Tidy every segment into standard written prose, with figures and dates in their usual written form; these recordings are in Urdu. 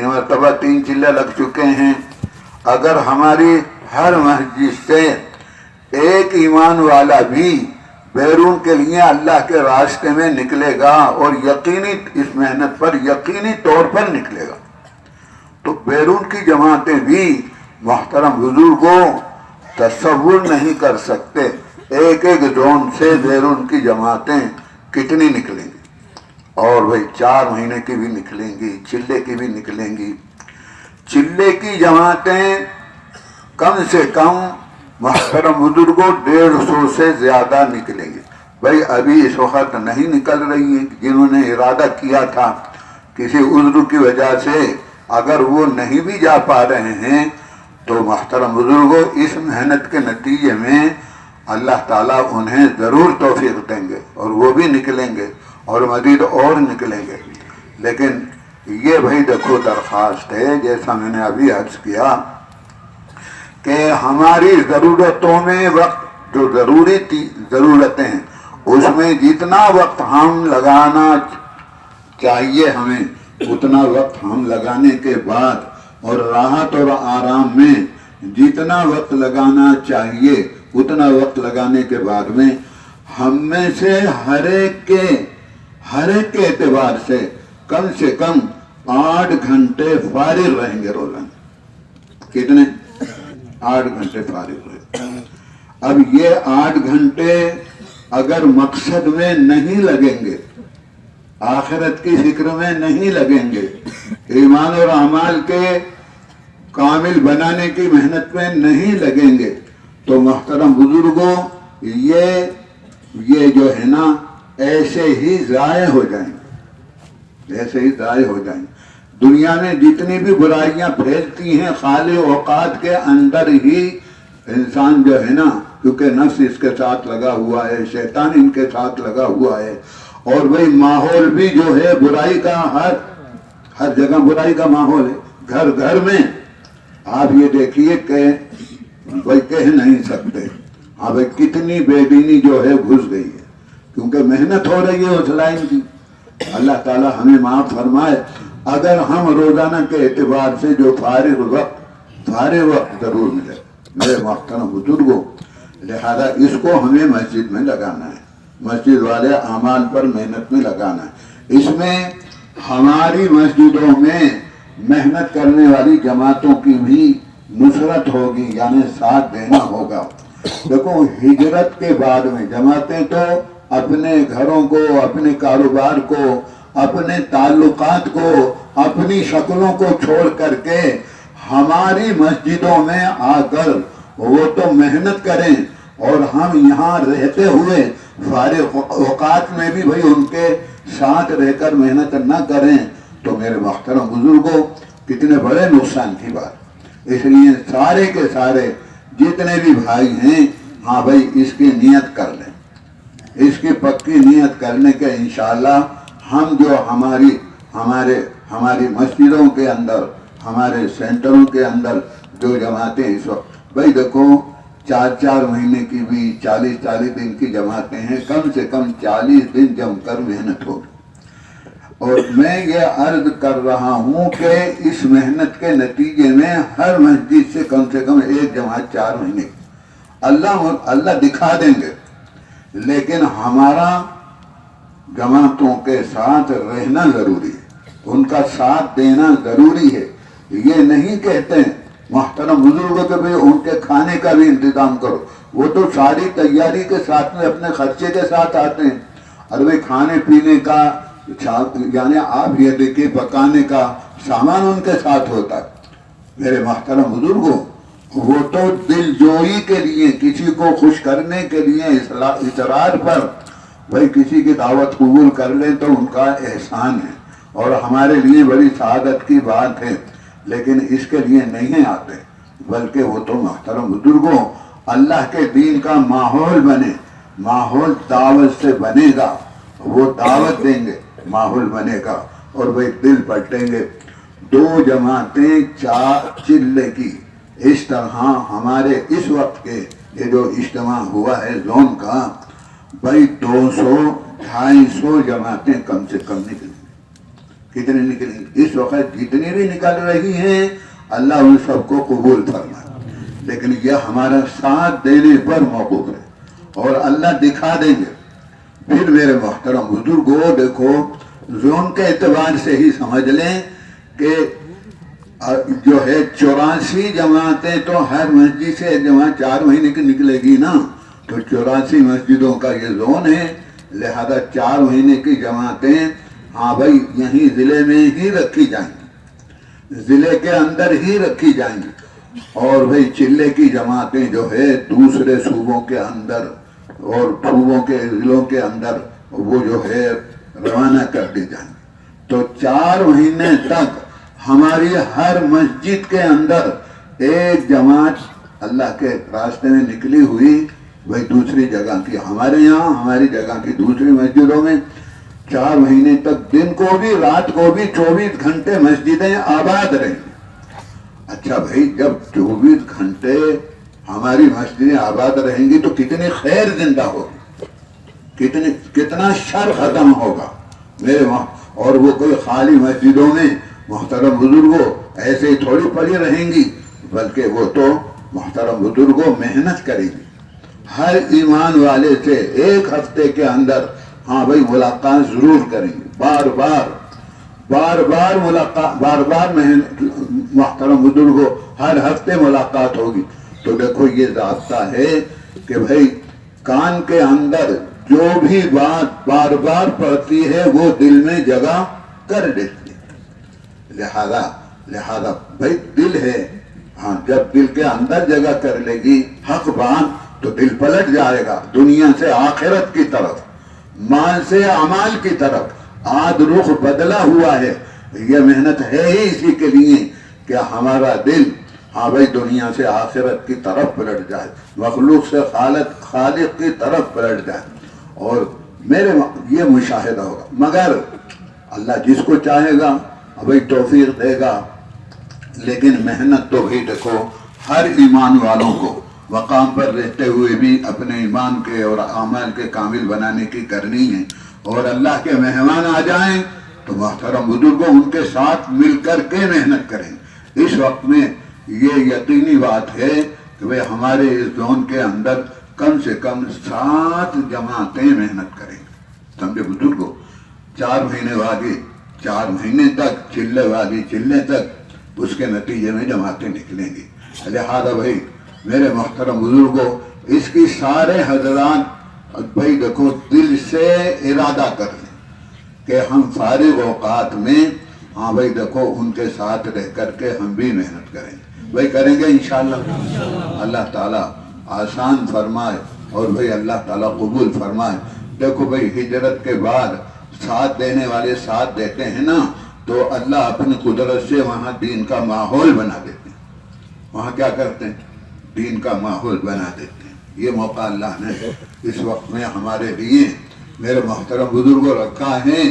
مرتبہ 3 چلے لگ چکے ہیں. اگر ہماری ہر مسجد سے ایک ایمان والا بھی بیرون کے لیے اللہ کے راستے میں نکلے گا اور یقینی اس محنت پر یقینی طور پر نکلے گا تو بیرون کی جماعتیں بھی محترم بزرگوں تصور نہیں کر سکتے ایک زون سے بیرون کی جماعتیں کتنی نکلیں گی. اور بھائی 4 مہینے کی بھی نکلیں گی, چلے کی بھی نکلیں گی. چلے کی جماعتیں کم سے کم محترم بزرگوں 150 سے زیادہ نکلیں گے. بھائی ابھی اس وقت نہیں نکل رہی ہیں. جنہوں نے ارادہ کیا تھا کسی عذر کی وجہ سے اگر وہ نہیں بھی جا پا رہے ہیں تو محترم بزرگوں اس محنت کے نتیجے میں اللہ تعالیٰ انہیں ضرور توفیق دیں گے اور وہ بھی نکلیں گے اور مزید اور نکلیں گے. لیکن یہ بھائی دیکھو درخواست ہے جیسا میں نے ابھی عرض کیا کہ ہماری ضرورتوں میں وقت جو ضرورتیں ہیں اس میں جتنا وقت ہم لگانا چاہیے ہمیں اتنا وقت ہم لگانے کے بعد اور راحت اور آرام میں جتنا وقت لگانا چاہیے اتنا وقت لگانے کے بعد میں ہم میں سے ہر ایک کے اعتبار سے کم 8 گھنٹے فارغ رہیں گے روزانہ. کتنے؟ 8 گھنٹے فارغ رہیں. اب یہ 8 گھنٹے اگر مقصد میں نہیں لگیں گے, آخرت کی فکر میں نہیں لگیں گے, ایمان اور اعمال کے کامل بنانے کی محنت میں نہیں لگیں گے تو محترم بزرگوں یہ جو ہے نا ایسے ہی ضائع ہو جائیں گے. دنیا میں جتنی بھی برائیاں پھیلتی ہیں خالی اوقات کے اندر ہی انسان جو ہے نا, کیونکہ نفس اس کے ساتھ لگا ہوا ہے, شیطان ان کے ساتھ لگا ہوا ہے, اور وہی ماحول بھی جو ہے برائی کا ہر جگہ برائی کا ماحول ہے. گھر میں آپ یہ دیکھیے کہ بھائی کہہ نہیں سکتے ہاں بھائی کتنی بے دینی جو ہے گھس گئی ہے کیونکہ محنت ہو رہی ہے اس لائن کی. اللہ تعالیٰ ہمیں معاف فرمائے. اگر ہم روزانہ کے اعتبار سے جو فارغ وقت ضرور ملے میرے محترم بزرگوں, لہذا اس کو ہمیں مسجد میں لگانا ہے, مسجد والے اعمال پر محنت میں لگانا ہے. اس میں ہماری مسجدوں میں محنت کرنے والی جماعتوں کی بھی نصرت ہوگی, یعنی ساتھ دینا ہوگا. دیکھو ہجرت کے بعد میں جماعتیں تو اپنے گھروں کو, اپنے کاروبار کو, اپنے تعلقات کو, اپنی شکلوں کو چھوڑ کر کے ہماری مسجدوں میں آ کر وہ تو محنت کریں اور ہم یہاں رہتے ہوئے فارغ اوقات میں بھی بھائی ان کے ساتھ رہ کر محنت نہ کریں تو میرے محترم بزرگوں کتنے بڑے نقصان کی بات. اس لیے سارے کے سارے جتنے بھی بھائی ہیں ہاں بھائی اس کی نیت کر لیں, اس کی پکی نیت کرنے کے انشاءاللہ ہم جو ہماری مسجدوں کے اندر, ہمارے سینٹروں کے اندر جو جماعتیں اس وقت بھائی دیکھو 4 مہینے کی بھی 40 دن کی جماعتیں ہیں, کم سے کم 40 دن جم کر محنت ہوگی. اور میں یہ عرض کر رہا ہوں کہ اس محنت کے نتیجے میں ہر مسجد سے کم ایک جماعت 4 مہینے کی اللہ دکھا دیں گے. لیکن ہمارا جماعتوں کے ساتھ رہنا ضروری ہے, ان کا ساتھ دینا ضروری ہے. یہ نہیں کہتے محترم بزرگوں کے بھی ان کے کھانے کا بھی انتظام کرو, وہ تو ساری تیاری کے ساتھ میں اپنے خرچے کے ساتھ آتے ہیں. ارے کھانے پینے کا یعنی آپ یہ دیکھیے پکانے کا سامان ان کے ساتھ ہوتا ہے. میرے محترم بزرگوں وہ تو دل جوئی کے لیے, کسی کو خوش کرنے کے لیے اصرار پر بھائی کسی کی دعوت قبول کر لیں تو ان کا احسان ہے اور ہمارے لیے بڑی سعادت کی بات ہے. لیکن اس کے لیے نہیں آتے, بلکہ وہ تو محترم بزرگوں اللہ کے دین کا ماحول بنے, ماحول دعوت سے بنے گا, وہ دعوت دیں گے, ماحول بنے گا اور وہ دل پلٹیں گے. 2 جماعتیں 4 چلے کی اس طرح ہمارے اس وقت کے یہ جو اجتماع ہوا ہے زون کا بھائی 200-250 جماعتیں کم سے کم نکلیں. کتنے نکلیں گے؟ اس وقت جتنی بھی نکل رہی ہیں اللہ ان سب کو قبول فرمائے، لیکن یہ ہمارا ساتھ دینے پر موقوف ہے اور اللہ دکھا دیں گے۔ پھر میرے محترم بزرگوں دیکھو، زون کے اعتبار سے ہی سمجھ لیں کہ جو ہے 84 جماعتیں تو ہر مسجد سے جماعت 4 مہینے کی نکلے گی نا، تو 84 مسجدوں کا یہ زون ہے، لہذا 4 مہینے کی جماعتیں ہاں بھائی یہیں ضلع میں ہی رکھی جائیں گی، ضلع کے اندر ہی رکھی جائیں گی، اور بھائی چلے کی جماعتیں جو ہے دوسرے صوبوں کے اندر اور صوبوں کے ضلعوں کے اندر وہ جو ہے روانہ کر دی جائیں گی۔ تو 4 مہینے تک ہماری ہر مسجد کے اندر ایک جماعت اللہ کے راستے میں نکلی ہوئی، بھائی دوسری جگہ کی ہمارے یہاں، ہماری جگہ کی دوسری مسجدوں میں 4 مہینے تک دن کو بھی رات کو بھی 24 گھنٹے مسجدیں آباد رہیں۔ اچھا بھائی، جب 24 گھنٹے ہماری مسجدیں آباد رہیں گی تو کتنی خیر زندہ ہوگی، کتنا شر ختم ہوگا میرے وہاں۔ اور وہ کوئی خالی مسجدوں میں محترم بزرگوں ایسے ہی تھوڑی پڑی رہیں گی، بلکہ وہ تو محترم بزرگوں محنت کریں گی، ہر ایمان والے سے 1 ہفتے کے اندر ہاں بھائی ملاقات ضرور کریں گے، بار بار ملاقات، بار محترم بزرگوں ہر ہفتے ملاقات ہوگی۔ تو دیکھو یہ ضابطہ ہے کہ بھائی کان کے اندر جو بھی بات بار بار پڑتی ہے وہ دل میں جگہ کر دیتی ہے، لہذا بھائی دل ہے، ہاں جب دل کے اندر جگہ کر لے گی حق بات تو دل پلٹ جائے گا، دنیا سے آخرت کی طرف، مال سے اعمال کی طرف آج رخ بدلا ہوا ہے۔ یہ محنت ہے ہی اسی کے لیے کہ ہمارا دل ہاں بھائی دنیا سے آخرت کی طرف پلٹ جائے، مخلوق سے خالق کی طرف پلٹ جائے، اور میرے یہ مشاہدہ ہوگا۔ مگر اللہ جس کو چاہے گا بھائی توفیق دے گا، لیکن محنت تو بھی دیکھو ہر ایمان والوں کو مقام پر رہتے ہوئے بھی اپنے ایمان کے اور اعمال کے کامل بنانے کی کرنی ہے، اور اللہ کے مہمان آ جائیں تو محترم بزرگوں ان کے ساتھ مل کر کے محنت کریں۔ اس وقت میں یہ یقینی بات ہے کہ بھئی ہمارے اس زون کے اندر کم سے کم 7 جماعتیں محنت کریں گے، سمجھے بزرگوں، 4 مہینے والی 4 مہینے تک، چلے والی چلے تک، اس کے نتیجے میں جماعتیں نکلیں گی۔ لہذا بھائی میرے محترم بزرگوں، اس کی سارے حضرات بھائی دیکھو دل سے ارادہ کر لیں کہ ہم فارغ اوقات میں ہاں بھائی دیکھو ان کے ساتھ رہ کر کے ہم بھی محنت کریں گے، بھائی کریں گے انشاءاللہ، اللہ تعالیٰ آسان فرمائے اور بھئی اللہ تعالیٰ قبول فرمائے۔ دیکھو بھئی ہجرت کے بعد ساتھ دینے والے ساتھ دیتے ہیں نا، تو اللہ اپنی قدرت سے وہاں دین کا ماحول بنا دیتے ہیں، وہاں کیا کرتے ہیں؟ دین کا ماحول بنا دیتے ہیں۔ یہ موقع اللہ نے اس وقت میں ہمارے لیے میرے محترم بزرگوں رکھا ہے،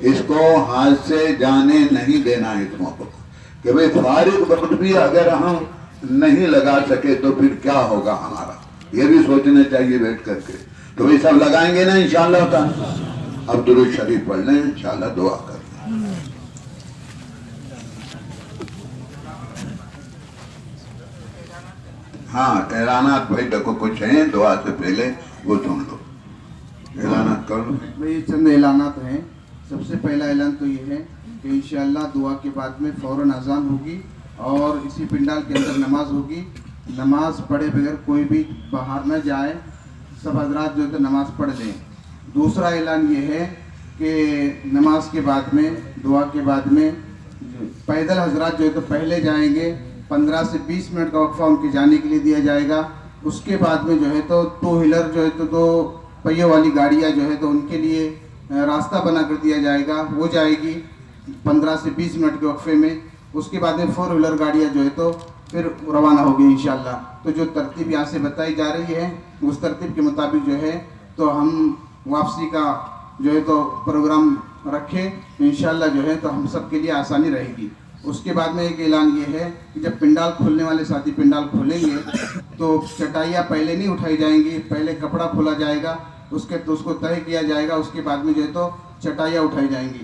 اس کو ہاتھ سے جانے نہیں دینا اس موقع کو، کہ بھئی فارغ وقت بھی اگر ہم نہیں لگا سکے تو پھر کیا ہوگا ہمارا، یہ بھی سوچنا چاہیے بیٹھ کر کے۔ تو بھئی سب لگائیں گے نا انشاءاللہ تعالی؟ اب درود شریف پڑھ لیں، انشاءاللہ دعا کر لیں۔ ہاں اعلانات بھائی دیکھو کچھ ہیں دعا سے پہلے وہ سن لو، اعلانات کر لو۔ بھائی چند اعلانات ہیں۔ سب سے پہلا اعلان تو یہ ہے کہ انشاءاللہ دعا کے بعد میں فوراً اذان ہوگی اور اسی پنڈال کے اندر نماز ہوگی، نماز پڑھے بغیر کوئی بھی باہر نہ جائے، سب حضرات جو ہے تو نماز پڑھ لیں۔ دوسرا اعلان یہ ہے کہ نماز کے بعد میں دعا کے بعد میں پیدل حضرات جو ہے تو پہلے جائیں گے، 15 سے 20 منٹ کا وقفہ ان کے جانے کے لیے دیا جائے گا۔ اس کے بعد میں جو ہے تو 2 ویلر جو ہے تو 2 پہیوں والی گاڑیاں جو ہے تو ان کے لیے راستہ بنا کر دیا جائے گا، وہ جائے گی 15 سے 20 منٹ کے وقفے میں۔ اس کے بعد میں 4 ویلر گاڑیاں جو ہے تو پھر روانہ ہوگی انشاءاللہ۔ تو جو ترتیب یہاں سے بتائی جا رہی ہے اس ترتیب کے مطابق جو ہے تو ہم واپسی کا جو ہے تو پروگرام رکھیں انشاءاللہ، جو ہے تو ہم سب کے لیے آسانی رہے گی۔ اس کے بعد میں ایک اعلان یہ ہے کہ جب پنڈال کھولنے والے ساتھی پنڈال کھولیں گے تو چٹائیاں پہلے نہیں اٹھائی جائیں گی، پہلے کپڑا کھولا جائے گا، اس کو طے کیا جائے گا، اس کے بعد میں جو ہے تو چٹائیاں اٹھائی جائیں گی۔